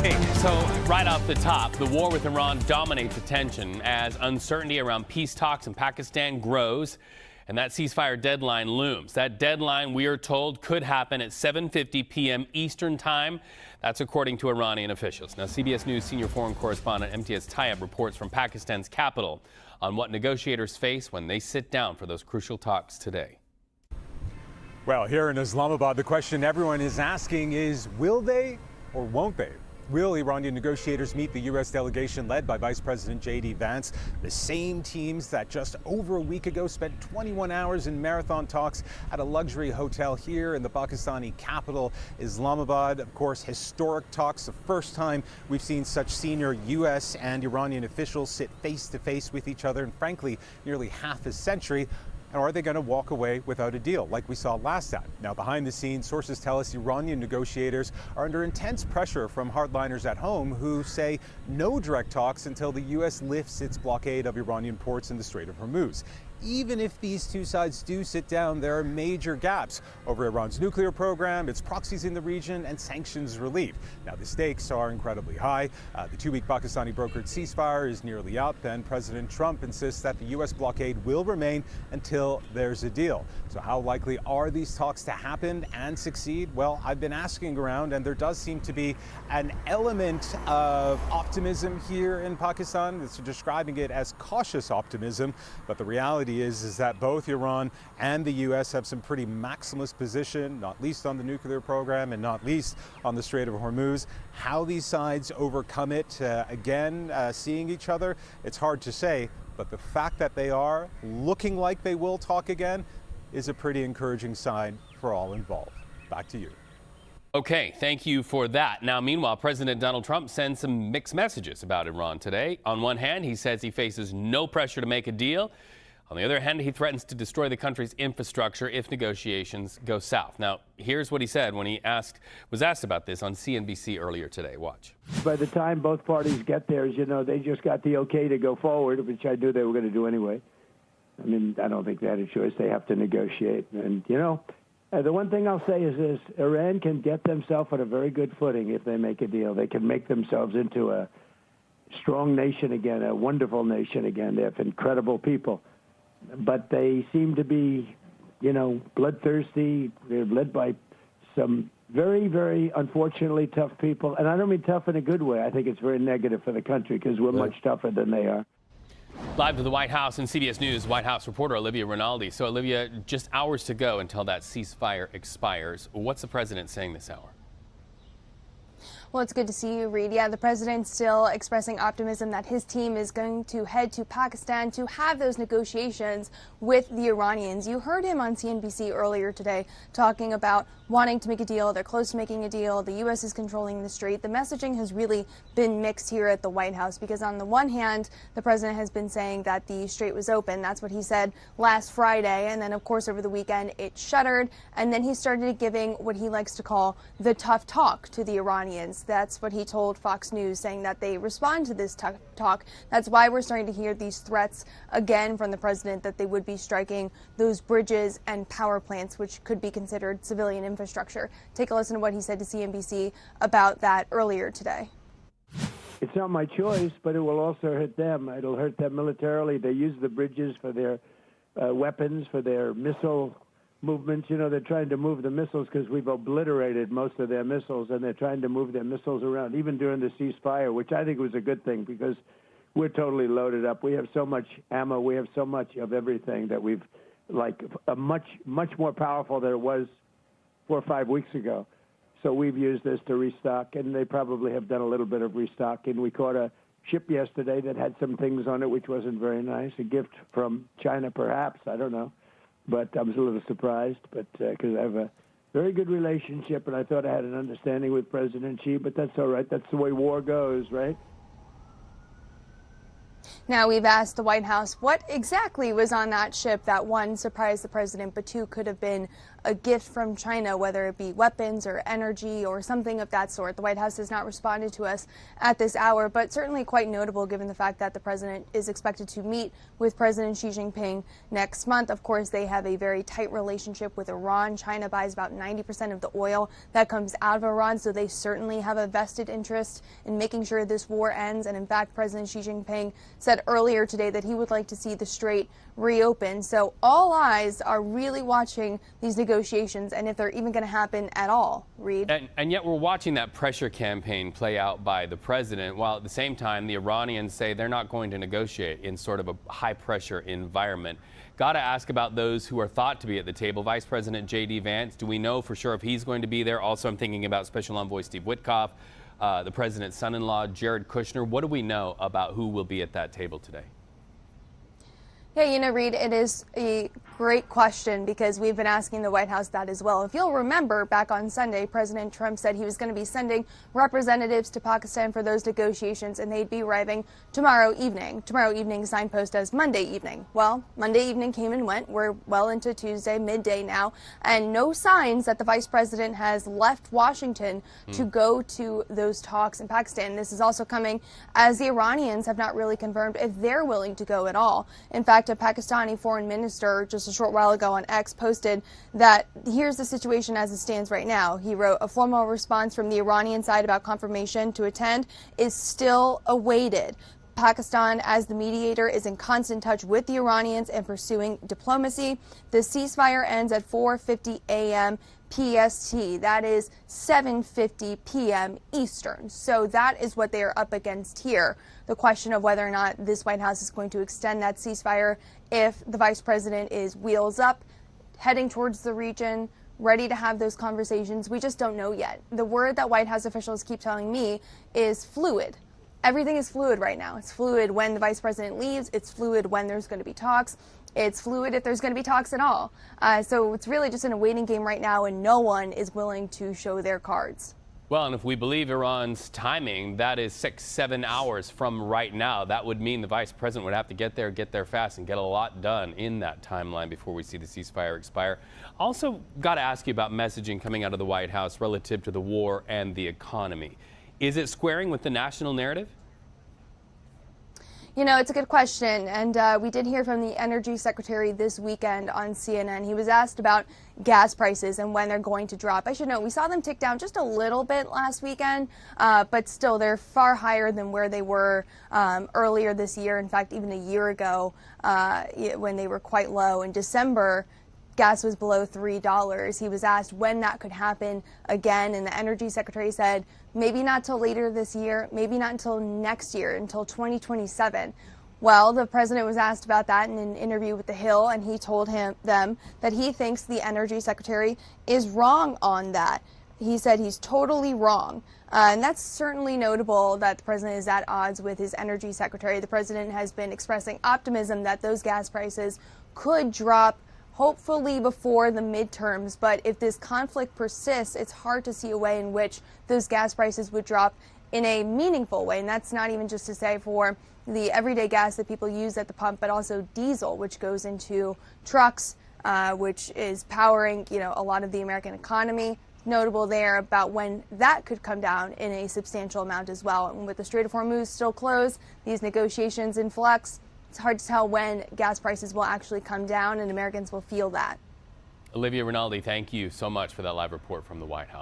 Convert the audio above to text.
Hey, so right off the top, the war with Iran dominates attention as uncertainty around peace talks in Pakistan grows and that ceasefire deadline looms. That deadline, we are told, could happen at 7:50 p.m. Eastern Time. That's according to Iranian officials. Now, CBS News senior foreign correspondent Imtiaz Tyab reports from Pakistan's capital on what negotiators face when they sit down for those crucial talks today. Well, here in Islamabad, the question everyone is asking is, will they or won't they? Will Iranian negotiators meet the U.S. delegation led by Vice President J.D. Vance, the same teams that just over a week ago spent 21 hours in marathon talks at a luxury hotel here in the Pakistani capital, Islamabad? Of course, historic talks, the first time we've seen such senior U.S. and Iranian officials sit face to face with each other in, frankly, nearly half a century. And are they going to walk away without a deal like we saw last time? Now, behind the scenes, sources tell us Iranian negotiators are under intense pressure from hardliners at home who say no direct talks until the U.S. lifts its blockade of Iranian ports in the Strait of Hormuz. Even if these two sides do sit down, there are major gaps over Iran's nuclear program, its proxies in the region, and sanctions relief. Now, the stakes are incredibly high. The two-week Pakistani brokered ceasefire is nearly up, and President Trump insists that the U.S. blockade will remain until there's a deal. So how likely are these talks to happen and succeed? Well, I've been asking around, and there does seem to be an element of optimism here in Pakistan. It's describing it as cautious optimism, but the reality is that both Iran and the U.S. have some pretty maximalist position, not least on the nuclear program and not least on the Strait of Hormuz. How these sides overcome it, seeing each other, it's hard to say, but the fact that they are looking like they will talk again is a pretty encouraging sign for all involved. Back to you. Okay, thank you for that. Now, meanwhile, President Donald Trump sends some mixed messages about Iran today. On one hand, he says he faces no pressure to make a deal. On the other hand, he threatens to destroy the country's infrastructure if negotiations go south. Now, here's what he said when he was asked about this on CNBC earlier today. Watch. By the time both parties get there, as you know, they just got the okay to go forward, which I knew they were going to do anyway. I mean, I don't think they had a choice. They have to negotiate. And, the one thing I'll say is this: Iran can get themselves on a very good footing if they make a deal. They can make themselves into a strong nation again, a wonderful nation again. They have incredible people. But they seem to be, bloodthirsty. They're led by some very, very unfortunately tough people. And I don't mean tough in a good way. I think it's very negative for the country because we're much tougher than they are. Live to the White House and CBS News White House reporter Olivia Rinaldi. So, Olivia, just hours to go until that ceasefire expires. What's the president saying this hour? Well, it's good to see you, Reed. Yeah, the president's still expressing optimism that his team is going to head to Pakistan to have those negotiations with the Iranians. You heard him on CNBC earlier today talking about wanting to make a deal. They're close to making a deal. The U.S. is controlling the strait. The messaging has really been mixed here at the White House because on the one hand, the president has been saying that the strait was open. That's what he said last Friday. And then, of course, over the weekend, it shuttered. And then he started giving what he likes to call the tough talk to the Iranians. That's what he told Fox News, saying that they respond to this talk. That's why we're starting to hear these threats again from the president that they would be striking those bridges and power plants, which could be considered civilian infrastructure. Take a listen to what he said to CNBC about that earlier today. It's not my choice, but it will also hurt them. It'll hurt them militarily. They use the bridges for their weapons, for their missile movements. They're trying to move the missiles because we've obliterated most of their missiles, and they're trying to move their missiles around, even during the ceasefire, which I think was a good thing because we're totally loaded up. We have so much ammo. We have so much of everything that we've, much more powerful than it was 4 or 5 weeks ago. So we've used this to restock, and they probably have done a little bit of restocking. We caught a ship yesterday that had some things on it which wasn't very nice, a gift from China perhaps, I don't know. But I was a little surprised, because I have a very good relationship, and I thought I had an understanding with President Xi, but that's all right. That's the way war goes, right? Now, we've asked the White House what exactly was on that ship that, one, surprised the president, but two, could have been a gift from China, whether it be weapons or energy or something of that sort. The White House has not responded to us at this hour, but certainly quite notable given the fact that the president is expected to meet with President Xi Jinping next month. Of course, they have a very tight relationship with Iran. China buys about 90% of the oil that comes out of Iran, so they certainly have a vested interest in making sure this war ends. And in fact, President Xi Jinping said earlier today that he would like to see the strait reopened. So all eyes are really watching these negotiations and if they're even going to happen at all. Reed? And yet we're watching that pressure campaign play out by the president, while at the same time the Iranians say they're not going to negotiate in sort of a high pressure environment. Got to ask about those who are thought to be at the table. Vice President J.D. Vance, do we know for sure if he's going to be there? Also, I'm thinking about Special Envoy Steve Witkoff, the president's son-in-law, Jared Kushner. What do we know about who will be at that table today? Yeah, you know, Reed, it is a great question because we've been asking the White House that as well. If you'll remember, back on Sunday, President Trump said he was going to be sending representatives to Pakistan for those negotiations, and they'd be arriving tomorrow evening. Tomorrow evening signpost as Monday evening. Well, Monday evening came and went. We're well into Tuesday, midday now, and no signs that the vice president has left Washington to go to those talks in Pakistan. This is also coming as the Iranians have not really confirmed if they're willing to go at all. In fact, a Pakistani foreign minister just a short while ago on X posted that here's the situation as it stands right now. He wrote, a formal response from the Iranian side about confirmation to attend is still awaited. Pakistan, as the mediator, is in constant touch with the Iranians and pursuing diplomacy. The ceasefire ends at 4:50 a.m. PST. That is 7:50 p.m. Eastern. So that is what they are up against here. The question of whether or not this White House is going to extend that ceasefire if the vice president is wheels up, heading towards the region, ready to have those conversations. We just don't know yet. The word that White House officials keep telling me is fluid. Everything is fluid right now. It's fluid when the vice president leaves. It's fluid when there's going to be talks. It's fluid if there's going to be talks at all. So it's really just in a waiting game right now, and no one is willing to show their cards. Well, and if we believe Iran's timing, that is 6-7 hours from right now. That would mean the vice president would have to get there fast and get a lot done in that timeline before we see the ceasefire expire. Also, got to ask you about messaging coming out of the White House relative to the war and the economy. Is it squaring with the national narrative? You know, it's a good question, and we did hear from the Energy Secretary this weekend on CNN. He was asked about gas prices and when they're going to drop. I should note, we saw them tick down just a little bit last weekend, but still, they're far higher than where they were earlier this year. In fact, even a year ago, when they were quite low. In December, gas was below $3. He was asked when that could happen again, and the Energy Secretary said maybe not till later this year, maybe not until next year, until 2027. Well, the president was asked about that in an interview with The Hill, and he told them that he thinks the Energy Secretary is wrong on that. He said he's totally wrong. And that's certainly notable that the president is at odds with his Energy Secretary. The president has been expressing optimism that those gas prices could drop hopefully before the midterms, but if this conflict persists, it's hard to see a way in which those gas prices would drop in a meaningful way. And that's not even just to say for the everyday gas that people use at the pump, but also diesel, which goes into trucks, which is powering, a lot of the American economy. Notable there about when that could come down in a substantial amount as well. And with the Strait of Hormuz still closed, these negotiations in flux, it's hard to tell when gas prices will actually come down and Americans will feel that. Olivia, Rinaldi, thank you so much for that live report from the White House.